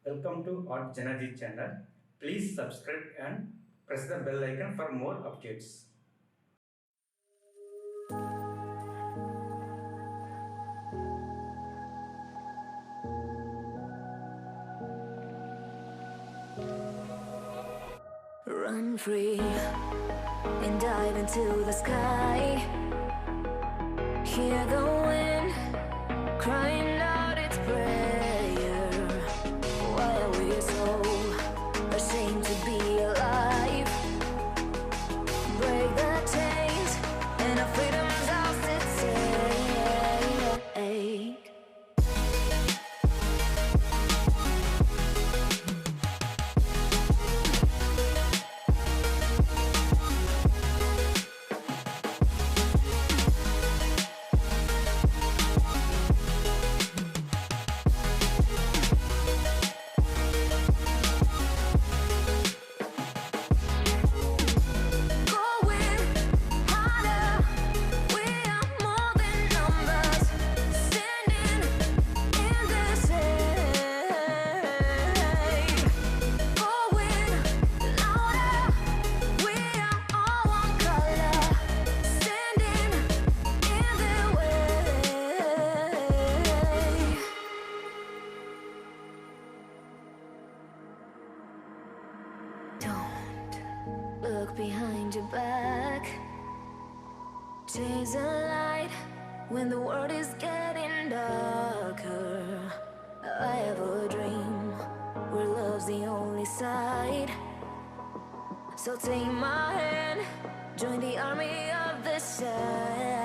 Welcome to artjanag channel. Please subscribe and press the bell icon for more updates. Run free and dive into the sky. Hear the wind crying out its prayer. Why are we so ashamed to be alive? Break the chains and our freedom's ours to take. Look behind your back. Chase a light when the world is getting darker. I have a dream where love's the only side. So take my hand, join the army of the shadows.